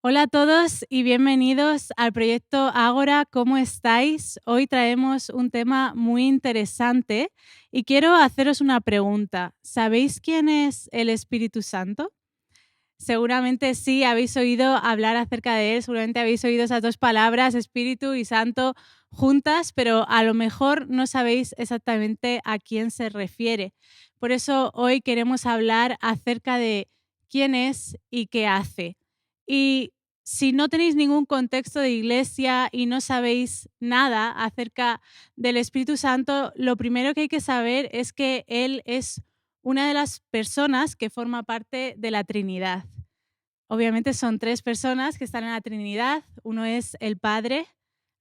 Hola a todos y bienvenidos al proyecto Ágora. ¿Cómo estáis? Hoy traemos un tema muy interesante y quiero haceros una pregunta. ¿Sabéis quién es el Espíritu Santo? Seguramente sí, habéis oído hablar acerca de él, seguramente habéis oído esas dos palabras, Espíritu y Santo, juntas, pero a lo mejor no sabéis exactamente a quién se refiere. Por eso hoy queremos hablar acerca de quién es y qué hace. Y si no tenéis ningún contexto de iglesia y no sabéis nada acerca del Espíritu Santo, lo primero que hay que saber es que Él es una de las personas que forma parte de la Trinidad. Obviamente son tres personas que están en la Trinidad. Uno es el Padre,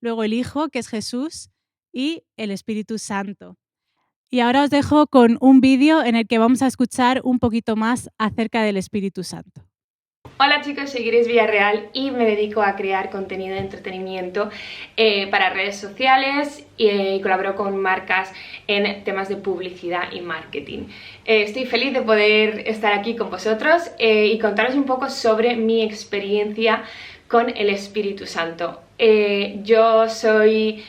luego el Hijo, que es Jesús, y el Espíritu Santo. Y ahora os dejo con un vídeo en el que vamos a escuchar un poquito más acerca del Espíritu Santo. Hola chicos, soy Grace Villarreal y me dedico a crear contenido de entretenimiento para redes sociales y colaboro con marcas en temas de publicidad y marketing. Estoy feliz de poder estar aquí con vosotros y contaros un poco sobre mi experiencia con el Espíritu Santo. Yo soy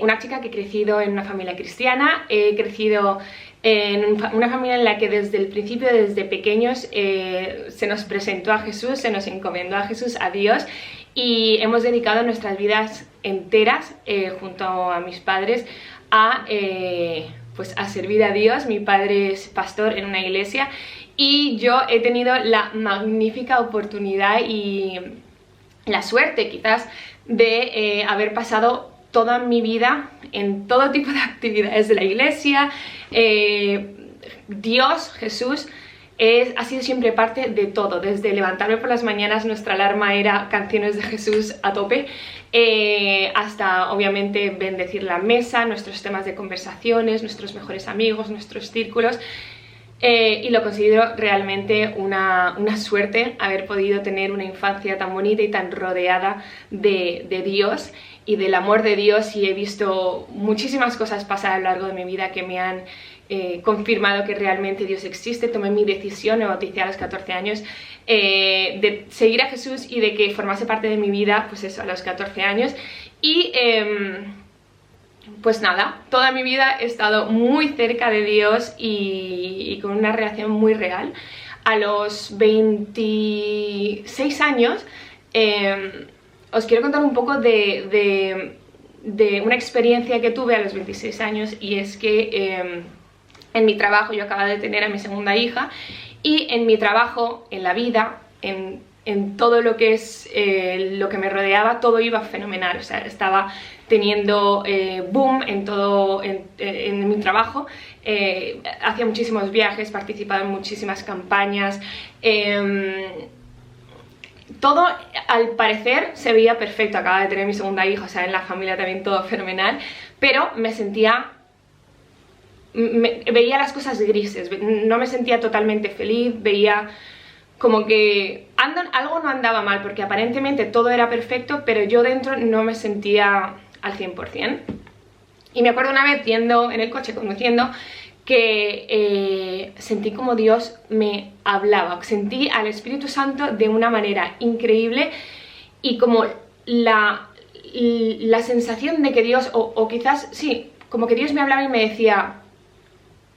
una chica que he crecido en una familia cristiana, he crecido en una familia en la que desde el principio, desde pequeños, se nos presentó a Jesús, se nos encomendó a Jesús, a Dios, y hemos dedicado nuestras vidas enteras, junto a mis padres, pues a servir a Dios. Mi padre es pastor en una iglesia y yo he tenido la magnífica oportunidad y la suerte quizás de haber pasado toda mi vida en todo tipo de actividades de la iglesia. Dios, Jesús, ha sido siempre parte de todo. Desde levantarme por las mañanas, nuestra alarma era canciones de Jesús a tope, hasta obviamente bendecir la mesa, nuestros temas de conversaciones, nuestros mejores amigos, nuestros círculos. Y lo considero realmente una suerte haber podido tener una infancia tan bonita y tan rodeada de Dios y del amor de Dios, y he visto muchísimas cosas pasar a lo largo de mi vida que me han confirmado que realmente Dios existe. Tomé mi decisión, me bauticé a los 14 años, de seguir a Jesús y de que formase parte de mi vida, pues eso, a los 14 años. Y pues nada, toda mi vida he estado muy cerca de Dios y con una relación muy real. A los 26 años os quiero contar un poco de una experiencia que tuve a los 26 años, y es que en mi trabajo, yo acababa de tener a mi segunda hija, y en mi trabajo, en la vida, en todo lo que es lo que me rodeaba, todo iba fenomenal. O sea, estaba teniendo boom en mi trabajo, hacía muchísimos viajes, participaba en muchísimas campañas, todo al parecer se veía perfecto. Acababa de tener mi segunda hija, o sea, en la familia también todo fenomenal, pero me sentía... veía las cosas grises, no me sentía totalmente feliz, veía como que algo no andaba mal, porque aparentemente todo era perfecto, pero yo dentro no me sentía al 100%. Y me acuerdo una vez yendo en el coche conduciendo que sentí como Dios me hablaba, sentí al Espíritu Santo de una manera increíble, y como la sensación de que Dios, o quizás sí, como que Dios me hablaba y me decía: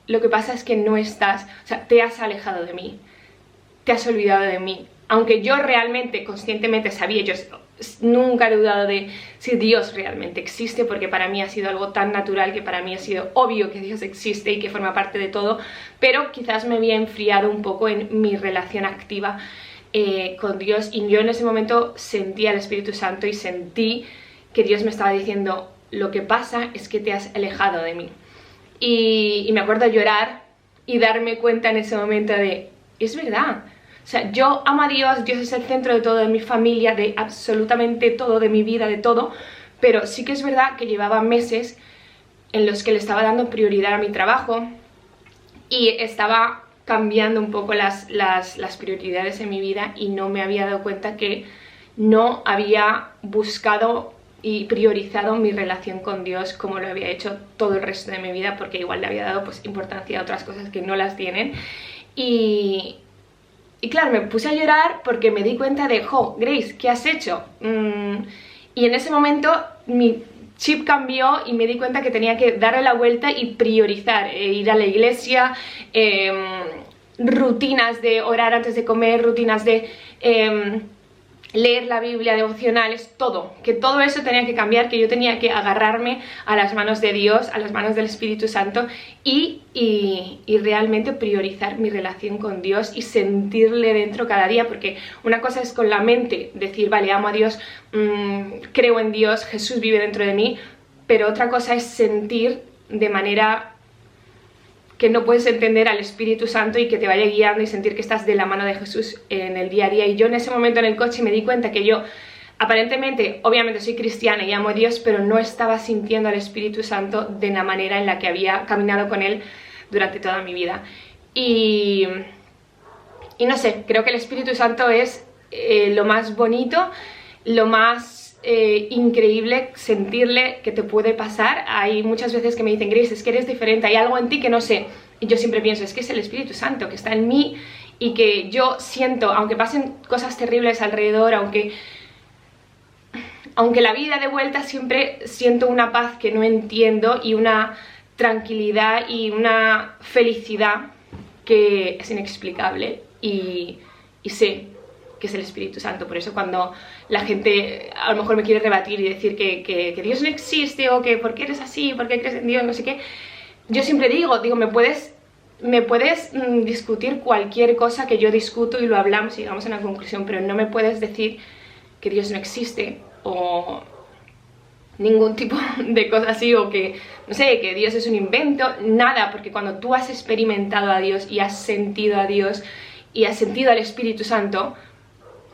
lo que pasa es que no estás, o sea, te has alejado de mí, te has olvidado de mí. Aunque yo realmente, conscientemente sabía, yo nunca he dudado de si Dios realmente existe, porque para mí ha sido algo tan natural, que para mí ha sido obvio que Dios existe y que forma parte de todo, pero quizás me había enfriado un poco en mi relación activa con Dios, y yo en ese momento sentí al Espíritu Santo y sentí que Dios me estaba diciendo: lo que pasa es que te has alejado de mí. Y me acuerdo llorar y darme cuenta en ese momento de: es verdad. O sea, yo amo a Dios, Dios es el centro de todo, de mi familia, de absolutamente todo, de mi vida, de todo, pero sí que es verdad que llevaba meses en los que le estaba dando prioridad a mi trabajo y estaba cambiando un poco las prioridades en mi vida, y no me había dado cuenta que no había buscado y priorizado mi relación con Dios como lo había hecho todo el resto de mi vida, porque igual le había dado pues importancia a otras cosas que no las tienen. Y Y claro, me puse a llorar porque me di cuenta de, Grace, ¿qué has hecho? Y en ese momento mi chip cambió y me di cuenta que tenía que darle la vuelta y priorizar, ir a la iglesia, rutinas de orar antes de comer, rutinas de leer la Biblia, devocionales, todo, que todo eso tenía que cambiar, que yo tenía que agarrarme a las manos de Dios, a las manos del Espíritu Santo y realmente priorizar mi relación con Dios y sentirle dentro cada día, porque una cosa es con la mente decir, vale, amo a Dios, creo en Dios, Jesús vive dentro de mí, pero otra cosa es sentir de manera que no puedes entender al Espíritu Santo y que te vaya guiando y sentir que estás de la mano de Jesús en el día a día. Y yo en ese momento en el coche me di cuenta que yo, aparentemente, obviamente soy cristiana y amo a Dios, pero no estaba sintiendo al Espíritu Santo de la manera en la que había caminado con Él durante toda mi vida. Y no sé, creo que el Espíritu Santo es lo más bonito, lo más increíble sentirle que te puede pasar. Hay muchas veces que me dicen, Grace, es que eres diferente, hay algo en ti que no sé, y yo siempre pienso, es que es el Espíritu Santo que está en mí y que yo siento, aunque pasen cosas terribles alrededor, aunque la vida de vuelta, siempre siento una paz que no entiendo y una tranquilidad y una felicidad que es inexplicable y sé que es el Espíritu Santo. Por eso cuando la gente a lo mejor me quiere rebatir y decir que Dios no existe, o que ¿por qué eres así? ¿Por qué crees en Dios? No sé qué. Yo siempre digo, me puedes discutir cualquier cosa que yo discuto y lo hablamos y llegamos a una conclusión, pero no me puedes decir que Dios no existe o ningún tipo de cosa así, o que, no sé, que Dios es un invento, nada, porque cuando tú has experimentado a Dios y has sentido a Dios y has sentido al Espíritu Santo,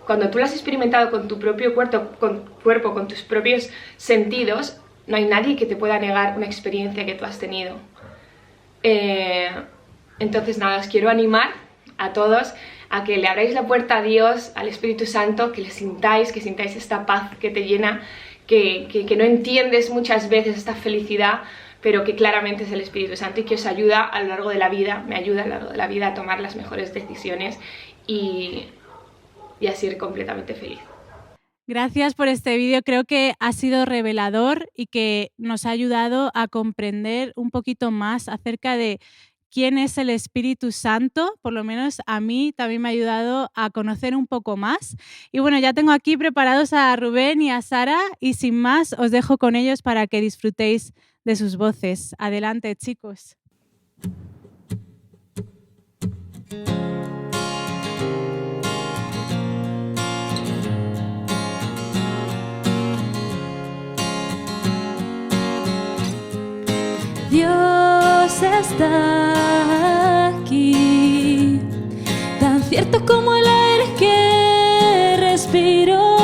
cuando tú lo has experimentado con tu propio cuerpo, con tus propios sentidos, no hay nadie que te pueda negar una experiencia que tú has tenido. Entonces nada, os quiero animar a todos a que le abráis la puerta a Dios, al Espíritu Santo, que sintáis esta paz que te llena, que no entiendes muchas veces, esta felicidad, pero que claramente es el Espíritu Santo y que os ayuda a lo largo de la vida, me ayuda a lo largo de la vida a tomar las mejores decisiones y a ser completamente feliz. Gracias por este vídeo, creo que ha sido revelador y que nos ha ayudado a comprender un poquito más acerca de quién es el Espíritu Santo. Por lo menos a mí también me ha ayudado a conocer un poco más. Y bueno, ya tengo aquí preparados a Rubén y a Sara y sin más os dejo con ellos para que disfrutéis de sus voces. Adelante, chicos. Dios está aquí, tan cierto como el aire que respiro,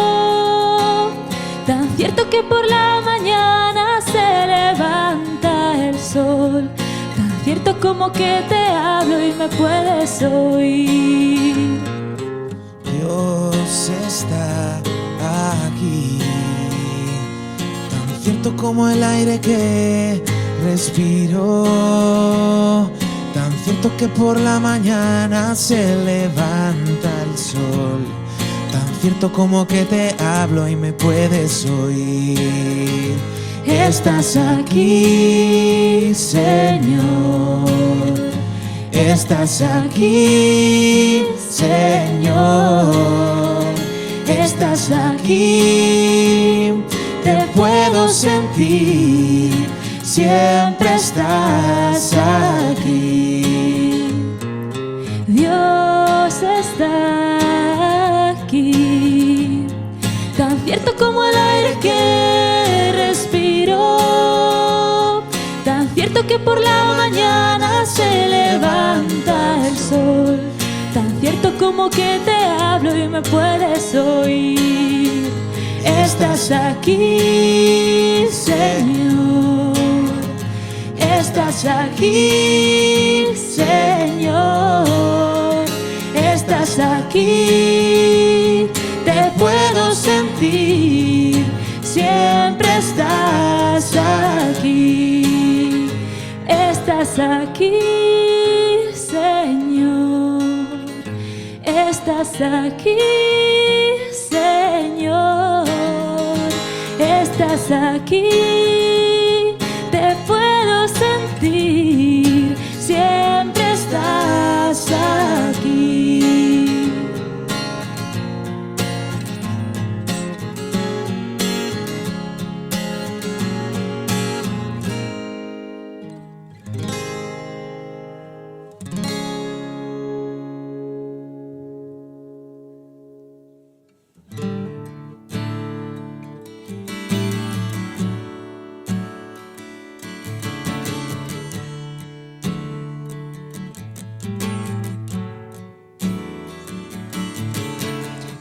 tan cierto que por la mañana se levanta el sol, tan cierto como que te hablo y me puedes oír. Dios está aquí, tan cierto como el aire que respiro, tan cierto que por la mañana se levanta el sol, tan cierto como que te hablo y me puedes oír. Estás aquí, Señor, estás aquí, Señor, estás aquí, te puedo sentir. Siempre estás aquí. Dios está aquí, tan cierto como el aire que respiro, tan cierto que por la mañana se levanta el sol, tan cierto como que te hablo y me puedes oír. Estás aquí, Señor. Estás aquí, Señor, estás aquí, te puedo sentir, siempre estás aquí, estás aquí, Señor, estás estás aquí, Señor, estás aquí, te puedo sentir, siempre estás aquí.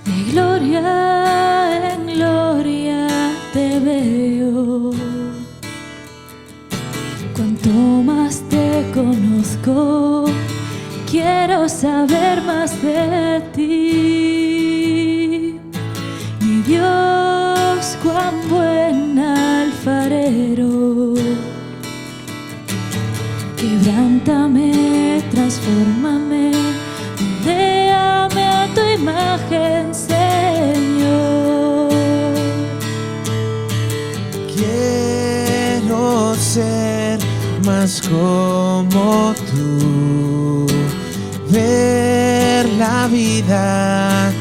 De gloria en gloria te veo, cuanto más te conozco, quiero saber más de ti. Mi Dios, cuán buen alfarero, quebrántame, transfórmame, moldéame a tu imagen, Señor. Quiero ser más como tú, ver la vida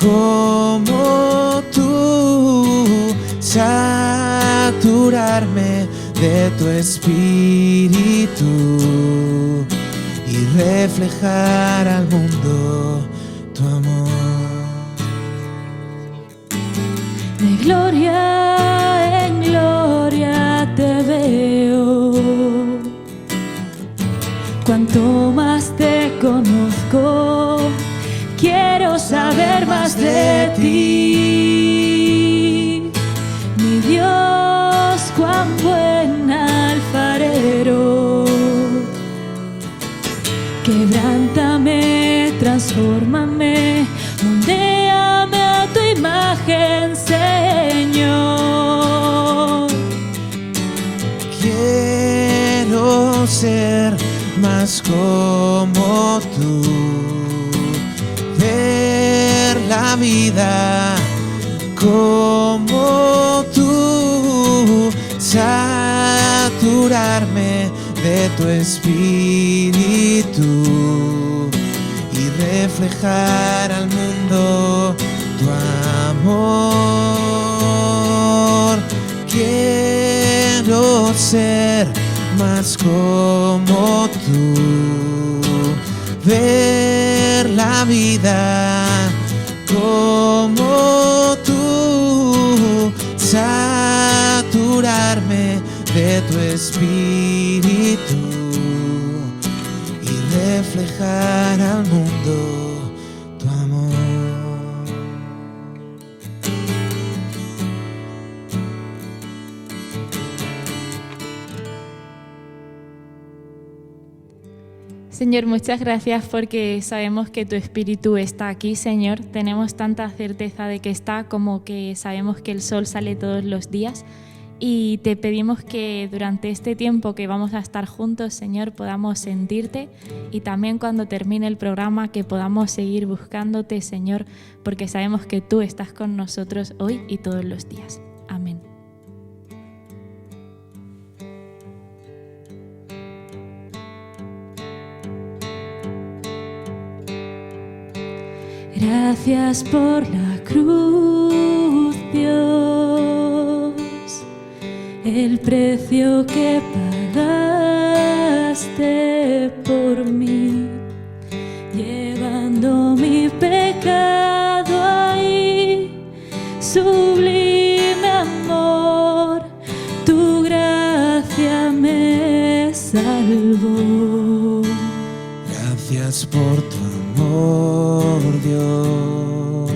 como tú, saturarme de tu espíritu y reflejar al mundo tu amor. De gloria en gloria te veo, cuanto más te conozco, quiero saber más de ti. Mi Dios, cuán buen alfarero, quebrántame, transfórmame, moldéame a tu imagen, Señor. Quiero ser más como tú, ver la vida como tú, saturarme de tu espíritu y reflejar al mundo tu amor. Quiero ser más como tú, ver la vida como tú, saturarme de tu espíritu y reflejar al mundo tu amor. Señor, muchas gracias porque sabemos que tu Espíritu está aquí, Señor. Tenemos tanta certeza de que está como que sabemos que el sol sale todos los días. Y te pedimos que durante este tiempo que vamos a estar juntos, Señor, podamos sentirte y también cuando termine el programa que podamos seguir buscándote, Señor, porque sabemos que tú estás con nosotros hoy y todos los días. Amén. Gracias por la cruz, Dios, el precio que pagaste por mí, llevando mi pecado ahí. Sublime amor, tu gracia me salvó. Gracias por tu amor, Dios,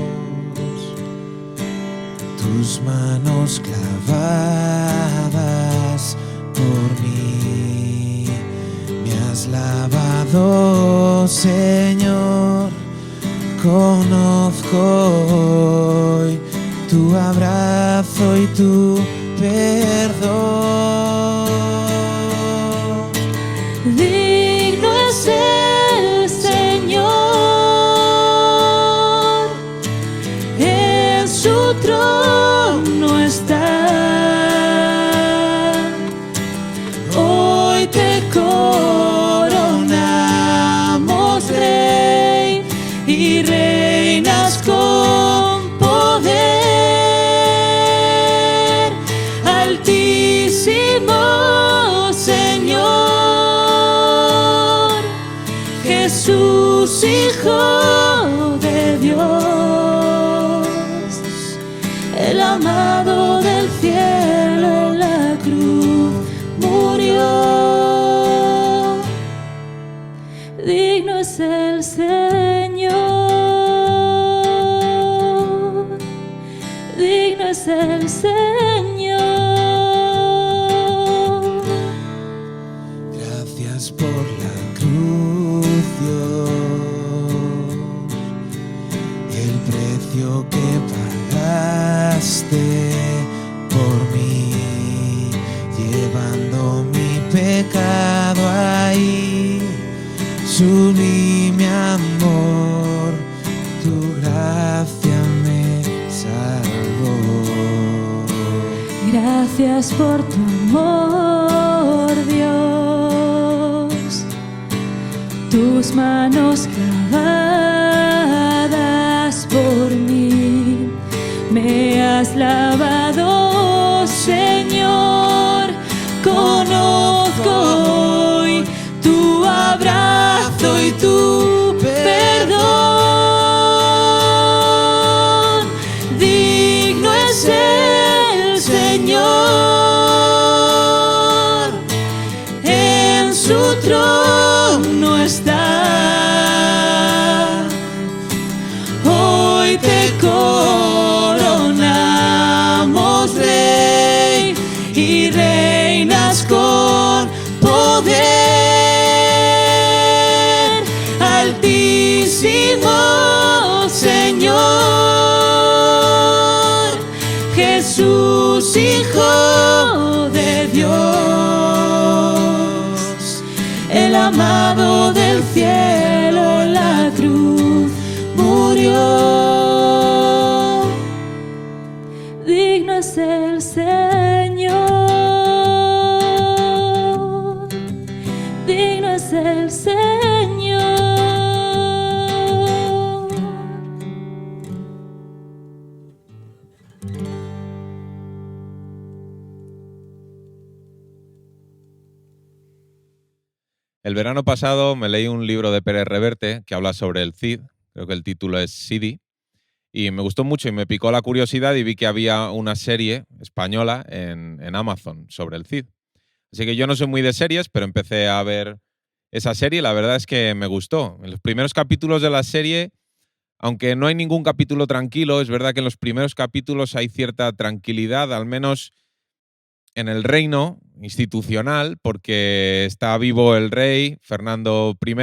tus manos clavadas por mí, me has lavado, Señor. Conozco hoy tu abrazo y tu perdón. Digno es el Señor, Jesús, Hijo de Dios, el amado del cielo en la cruz murió. Digno es el Señor, digno es el Señor. Gracias por la cruz, Dios, el precio que pagaste por mí, llevando mi pecado ahí. Sublime amor, tu gracia me salvó. Gracias por tu amor, Dios, tus manos clavadas por mí, me has lavado, Señor. Conozco hoy tu abrazo y tu perdón. Digno es el Señor, en su trono está. Hoy te coronamos, Rey, y reinas con poder. Altísimo Señor, Jesús, Hijo de Dios, el amado del cielo en la cruz murió. Digno es el Señor, digno es el Señor. El verano pasado me leí un libro de Pérez Reverte que habla sobre el Cid, creo que el título es Sidi, y me gustó mucho y me picó la curiosidad y vi que había una serie española en Amazon sobre el Cid. Así que yo no soy muy de series, pero empecé a ver esa serie y la verdad es que me gustó. En los primeros capítulos de la serie, aunque no hay ningún capítulo tranquilo, es verdad que en los primeros capítulos hay cierta tranquilidad, al menos en el reino institucional, porque está vivo el rey, Fernando I,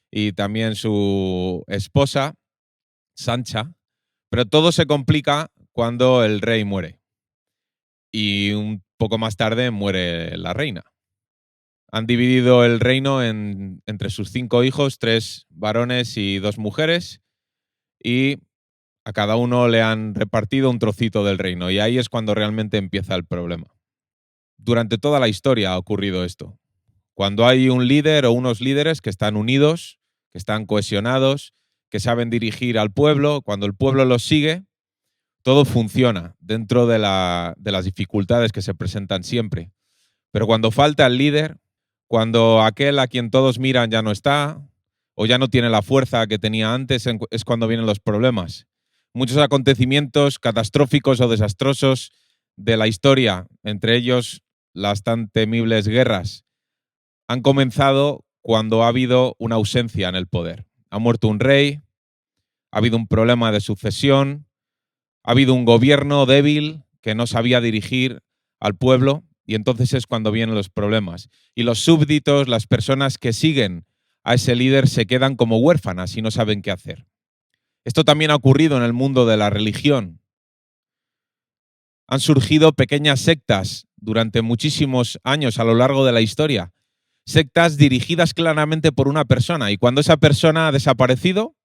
y también su esposa, Sancha, pero todo se complica cuando el rey muere. Y un poco más tarde muere la reina. Han dividido el reino entre sus 5 hijos, 3 varones y 2 mujeres, y a cada uno le han repartido un trocito del reino, y ahí es cuando realmente empieza el problema. Durante toda la historia ha ocurrido esto. Cuando hay un líder o unos líderes que están unidos, que están cohesionados, que saben dirigir al pueblo, cuando el pueblo los sigue, todo funciona dentro de las dificultades que se presentan siempre. Pero cuando falta el líder, cuando aquel a quien todos miran ya no está, o ya no tiene la fuerza que tenía antes, es cuando vienen los problemas. Muchos acontecimientos catastróficos o desastrosos de la historia, entre ellos las tan temibles guerras, han comenzado cuando ha habido una ausencia en el poder. Ha muerto un rey, ha habido un problema de sucesión, ha habido un gobierno débil que no sabía dirigir al pueblo, y entonces es cuando vienen los problemas. Y los súbditos, las personas que siguen a ese líder, se quedan como huérfanas y no saben qué hacer. Esto también ha ocurrido en el mundo de la religión. Han surgido pequeñas sectas durante muchísimos años a lo largo de la historia. Sectas dirigidas claramente por una persona, y cuando esa persona ha desaparecido,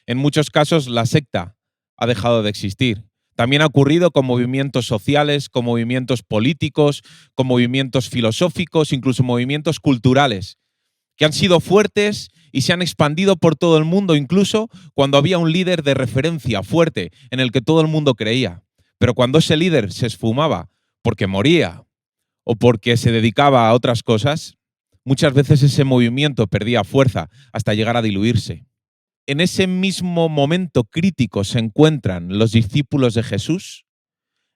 en muchos casos la secta ha dejado de existir. También ha ocurrido con movimientos sociales, con movimientos políticos, con movimientos filosóficos, incluso movimientos culturales, que han sido fuertes y se han expandido por todo el mundo, incluso cuando había un líder de referencia fuerte en el que todo el mundo creía. Pero cuando ese líder se esfumaba porque moría o porque se dedicaba a otras cosas, muchas veces ese movimiento perdía fuerza hasta llegar a diluirse. En ese mismo momento crítico se encuentran los discípulos de Jesús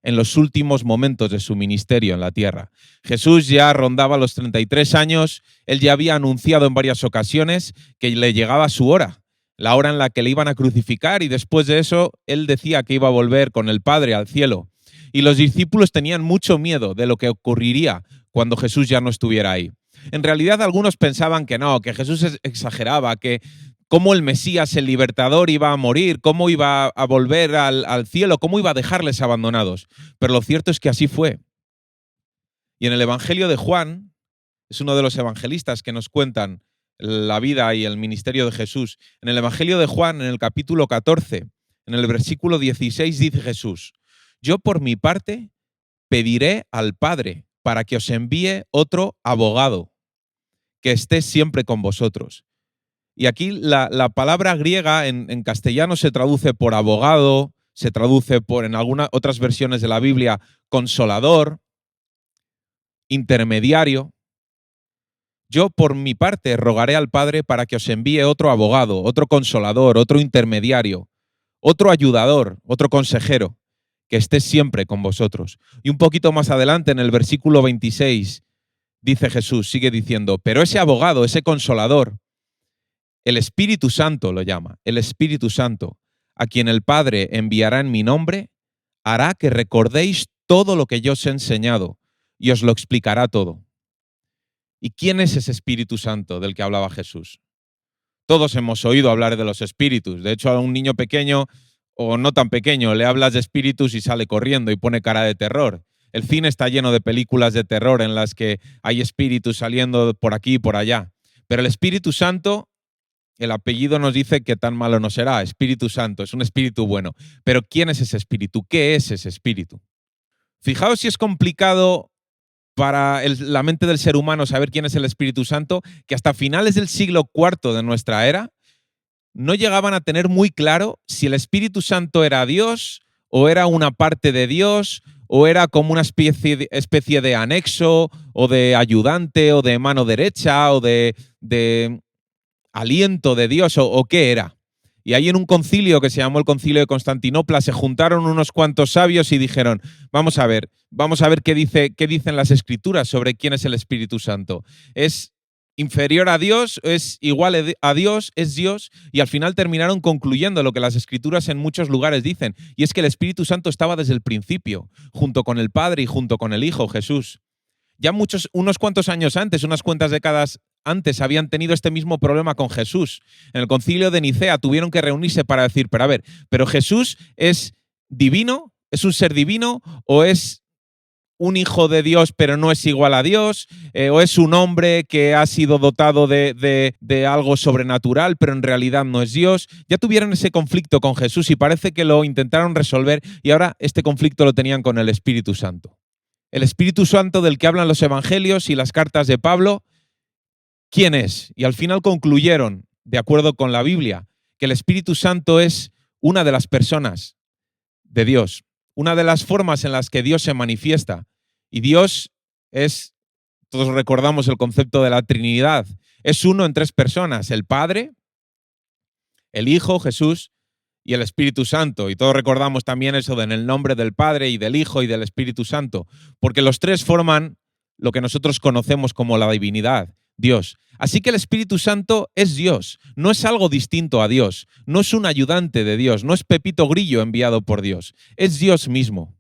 en los últimos momentos de su ministerio en la tierra. Jesús ya rondaba los 33 años, él ya había anunciado en varias ocasiones que le llegaba su hora, la hora en la que le iban a crucificar, y después de eso él decía que iba a volver con el Padre al cielo. Y los discípulos tenían mucho miedo de lo que ocurriría cuando Jesús ya no estuviera ahí. En realidad algunos pensaban que no, que Jesús exageraba, que cómo el Mesías, el libertador, iba a morir, cómo iba a volver al cielo, cómo iba a dejarles abandonados. Pero lo cierto es que así fue. Y en el Evangelio de Juan, es uno de los evangelistas que nos cuentan la vida y el ministerio de Jesús. En el Evangelio de Juan, en el capítulo 14, en el versículo 16, dice Jesús: yo por mi parte pediré al Padre para que os envíe otro abogado, que esté siempre con vosotros. Y aquí la palabra griega en castellano se traduce por abogado, se traduce por, en algunas otras versiones de la Biblia, consolador, intermediario. Yo, por mi parte, rogaré al Padre para que os envíe otro abogado, otro consolador, otro intermediario, otro ayudador, otro consejero, que esté siempre con vosotros. Y un poquito más adelante, en el versículo 26, dice Jesús, sigue diciendo: pero ese abogado, ese consolador, el Espíritu Santo lo llama, el Espíritu Santo, a quien el Padre enviará en mi nombre, hará que recordéis todo lo que yo os he enseñado y os lo explicará todo. ¿Y quién es ese Espíritu Santo del que hablaba Jesús? Todos hemos oído hablar de los espíritus. De hecho, a un niño pequeño o no tan pequeño le hablas de espíritus y sale corriendo y pone cara de terror. El cine está lleno de películas de terror en las que hay espíritus saliendo por aquí y por allá. Pero el Espíritu Santo, el apellido nos dice que tan malo no será. Espíritu Santo, es un espíritu bueno. Pero ¿quién es ese espíritu? ¿Qué es ese espíritu? Fijaos si es complicado para la mente del ser humano saber quién es el Espíritu Santo, que hasta finales del siglo IV de nuestra era no llegaban a tener muy claro si el Espíritu Santo era Dios o era una parte de Dios o era como una especie de anexo o de ayudante o de mano derecha o de aliento de Dios o qué era. Y ahí en un concilio que se llamó el Concilio de Constantinopla se juntaron unos cuantos sabios y dijeron: vamos a ver qué dicen las Escrituras sobre quién es el Espíritu Santo. ¿Es inferior a Dios? ¿Es igual a Dios? ¿Es Dios? Y al final terminaron concluyendo lo que las Escrituras en muchos lugares dicen, y es que el Espíritu Santo estaba desde el principio, junto con el Padre y junto con el Hijo, Jesús. Ya unos cuantos años antes, unas cuantas décadas antes, habían tenido este mismo problema con Jesús. En el Concilio de Nicea tuvieron que reunirse para decir: pero Jesús es divino, es un ser divino, o es un hijo de Dios pero no es igual a Dios, o es un hombre que ha sido dotado de algo sobrenatural pero en realidad no es Dios. Ya tuvieron ese conflicto con Jesús y parece que lo intentaron resolver, y ahora este conflicto lo tenían con el Espíritu Santo. El Espíritu Santo del que hablan los evangelios y las cartas de Pablo, ¿quién es? Y al final concluyeron, de acuerdo con la Biblia, que el Espíritu Santo es una de las personas de Dios, una de las formas en las que Dios se manifiesta. Y Dios es, todos recordamos el concepto de la Trinidad, es uno en tres personas: el Padre, el Hijo, Jesús, y el Espíritu Santo. Y todos recordamos también eso de en el nombre del Padre y del Hijo y del Espíritu Santo, porque los tres forman lo que nosotros conocemos como la divinidad, Dios. Así que el Espíritu Santo es Dios, no es algo distinto a Dios, no es un ayudante de Dios, no es Pepito Grillo enviado por Dios, es Dios mismo.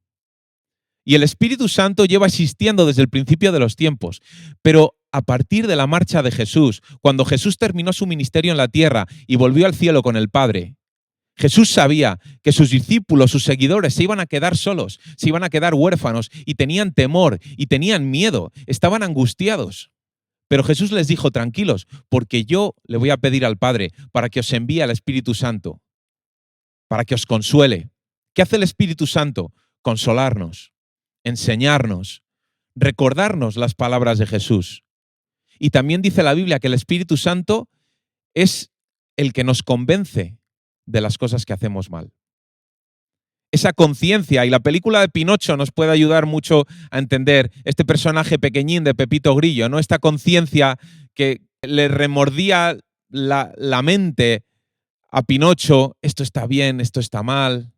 Y el Espíritu Santo lleva existiendo desde el principio de los tiempos, pero a partir de la marcha de Jesús, cuando Jesús terminó su ministerio en la tierra y volvió al cielo con el Padre, Jesús sabía que sus discípulos, sus seguidores, se iban a quedar solos, se iban a quedar huérfanos, y tenían temor y tenían miedo, estaban angustiados. Pero Jesús les dijo: tranquilos, porque yo le voy a pedir al Padre para que os envíe al Espíritu Santo, para que os consuele. ¿Qué hace el Espíritu Santo? Consolarnos, enseñarnos, recordarnos las palabras de Jesús. Y también dice la Biblia que el Espíritu Santo es el que nos convence de las cosas que hacemos mal. esa conciencia. Y la película de Pinocho nos puede ayudar mucho a entender este personaje pequeñín de Pepito Grillo, ¿no? Esta conciencia que le remordía la mente a Pinocho, esto está bien, esto está mal.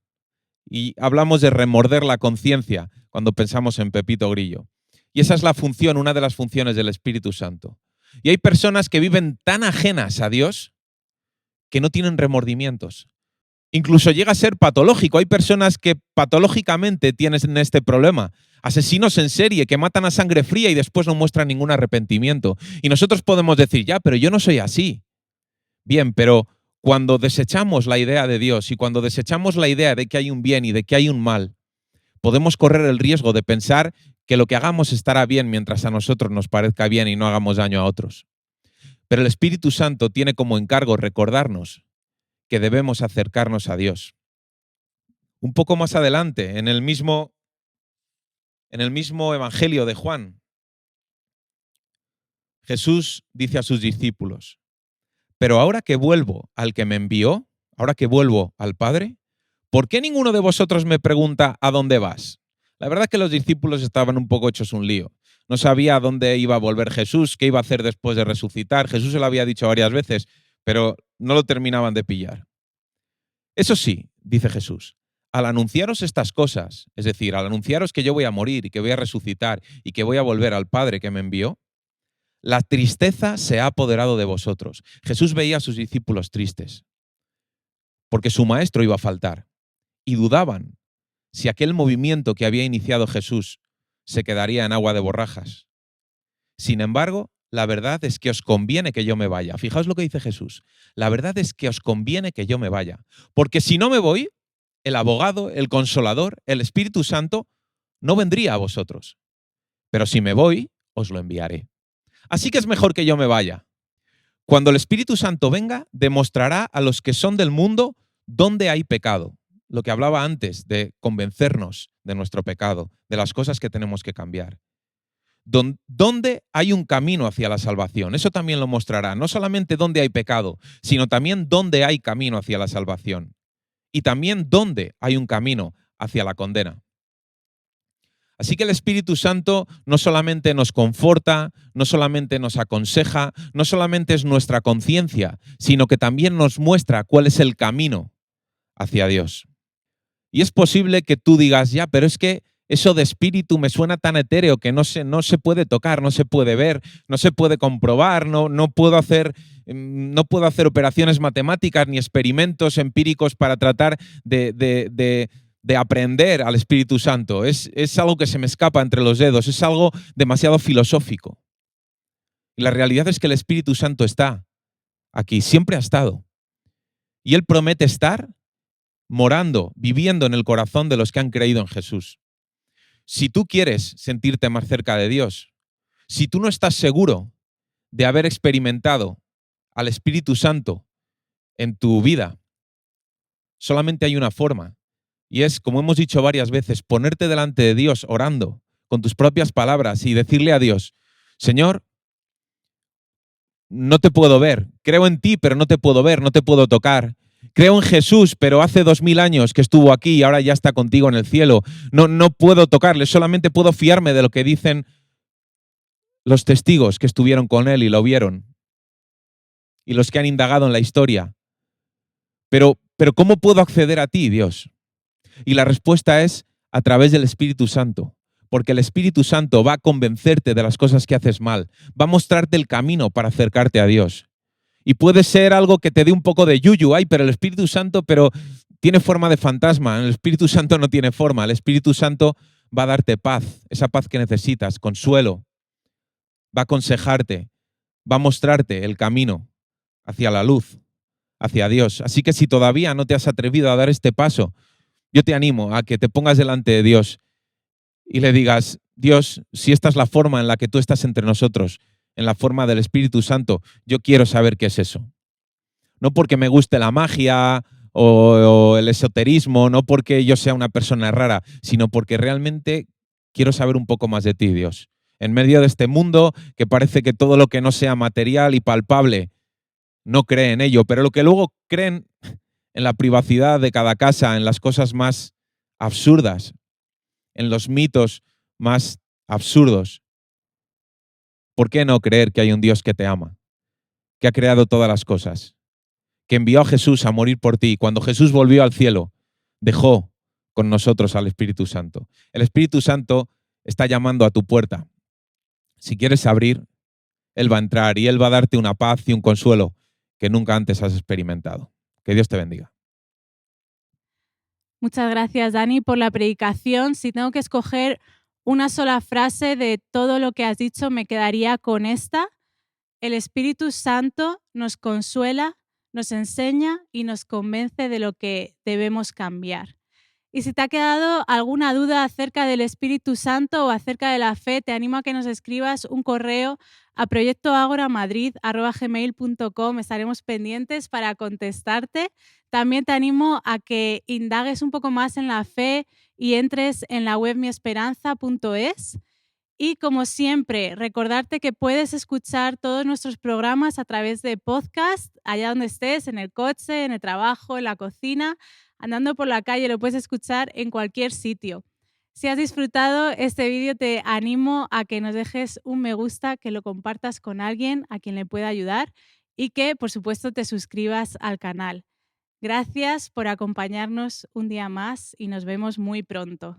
Y hablamos de remorder la conciencia cuando pensamos en Pepito Grillo. Y esa es la función, una de las funciones del Espíritu Santo. Y hay personas que viven tan ajenas a Dios que no tienen remordimientos. Incluso llega a ser patológico. Hay personas que patológicamente tienen este problema. Asesinos en serie que matan a sangre fría y después no muestran ningún arrepentimiento. Y nosotros podemos decir, ya, pero yo no soy así. Bien, pero cuando desechamos la idea de Dios y cuando desechamos la idea de que hay un bien y de que hay un mal, podemos correr el riesgo de pensar que lo que hagamos estará bien mientras a nosotros nos parezca bien y no hagamos daño a otros. Pero el Espíritu Santo tiene como encargo recordarnos que debemos acercarnos a Dios. Un poco más adelante, en el mismo Evangelio de Juan, Jesús dice a sus discípulos, pero ahora que vuelvo al que me envió, ahora que vuelvo al Padre, ¿por qué ninguno de vosotros me pregunta a dónde vas? La verdad es que los discípulos estaban un poco hechos un lío. No sabía a dónde iba a volver Jesús, qué iba a hacer después de resucitar. Jesús se lo había dicho varias veces, pero no lo terminaban de pillar. Eso sí, dice Jesús, al anunciaros estas cosas, es decir, al anunciaros que yo voy a morir y que voy a resucitar y que voy a volver al Padre que me envió, la tristeza se ha apoderado de vosotros. Jesús veía a sus discípulos tristes, porque su maestro iba a faltar, y dudaban si aquel movimiento que había iniciado Jesús se quedaría en agua de borrajas. Sin embargo, la verdad es que os conviene que yo me vaya. Fijaos lo que dice Jesús. La verdad es que os conviene que yo me vaya. Porque si no me voy, el abogado, el consolador, el Espíritu Santo, no vendría a vosotros. Pero si me voy, os lo enviaré. Así que es mejor que yo me vaya. Cuando el Espíritu Santo venga, demostrará a los que son del mundo dónde hay pecado. Lo que hablaba antes de convencernos de nuestro pecado, de las cosas que tenemos que cambiar. Dónde hay un camino hacia la salvación. Eso también lo mostrará. No solamente dónde hay pecado, sino también dónde hay camino hacia la salvación. Y también dónde hay un camino hacia la condena. Así que el Espíritu Santo no solamente nos conforta, no solamente nos aconseja, no solamente es nuestra conciencia, sino que también nos muestra cuál es el camino hacia Dios. Y es posible que tú digas, ya, pero es que eso de espíritu me suena tan etéreo que no se puede tocar, no se puede ver, no se puede comprobar, no puedo hacer operaciones matemáticas ni experimentos empíricos para tratar de aprender al Espíritu Santo. Es algo que se me escapa entre los dedos, es algo demasiado filosófico. Y la realidad es que el Espíritu Santo está aquí, siempre ha estado. Y Él promete estar morando, viviendo en el corazón de los que han creído en Jesús. Si tú quieres sentirte más cerca de Dios, si tú no estás seguro de haber experimentado al Espíritu Santo en tu vida, solamente hay una forma, y es, como hemos dicho varias veces, ponerte delante de Dios orando con tus propias palabras y decirle a Dios, Señor, no te puedo ver, creo en ti, pero no te puedo ver, no te puedo tocar. Creo en Jesús, pero hace 2000 años que estuvo aquí y ahora ya está contigo en el cielo. No puedo tocarle, solamente puedo fiarme de lo que dicen los testigos que estuvieron con él y lo vieron. Y los que han indagado en la historia. Pero ¿cómo puedo acceder a ti, Dios? Y la respuesta es a través del Espíritu Santo. Porque el Espíritu Santo va a convencerte de las cosas que haces mal. Va a mostrarte el camino para acercarte a Dios. Y puede ser algo que te dé un poco de yuyu, pero el Espíritu Santo tiene forma de fantasma. El Espíritu Santo no tiene forma. El Espíritu Santo va a darte paz, esa paz que necesitas, consuelo. Va a aconsejarte, va a mostrarte el camino hacia la luz, hacia Dios. Así que si todavía no te has atrevido a dar este paso, yo te animo a que te pongas delante de Dios y le digas, Dios, si esta es la forma en la que tú estás entre nosotros, en la forma del Espíritu Santo, yo quiero saber qué es eso. No porque me guste la magia o el esoterismo, no porque yo sea una persona rara, sino porque realmente quiero saber un poco más de ti, Dios. En medio de este mundo que parece que todo lo que no sea material y palpable no cree en ello, pero lo que luego creen en la privacidad de cada casa, en las cosas más absurdas, en los mitos más absurdos. ¿Por qué no creer que hay un Dios que te ama, que ha creado todas las cosas, que envió a Jesús a morir por ti? Cuando Jesús volvió al cielo, dejó con nosotros al Espíritu Santo. El Espíritu Santo está llamando a tu puerta. Si quieres abrir, Él va a entrar y Él va a darte una paz y un consuelo que nunca antes has experimentado. Que Dios te bendiga. Muchas gracias, Dani, por la predicación. Si tengo que escoger una sola frase de todo lo que has dicho, me quedaría con esta. El Espíritu Santo nos consuela, nos enseña y nos convence de lo que debemos cambiar. Y si te ha quedado alguna duda acerca del Espíritu Santo o acerca de la fe, te animo a que nos escribas un correo a proyectoagoramadrid@gmail.com. Estaremos pendientes para contestarte. También te animo a que indagues un poco más en la fe y entres en la web miesperanza.es. Y como siempre, recordarte que puedes escuchar todos nuestros programas a través de podcast, allá donde estés, en el coche, en el trabajo, en la cocina, andando por la calle, lo puedes escuchar en cualquier sitio. Si has disfrutado este vídeo, te animo a que nos dejes un me gusta, que lo compartas con alguien a quien le pueda ayudar y que, por supuesto, te suscribas al canal. Gracias por acompañarnos un día más y nos vemos muy pronto.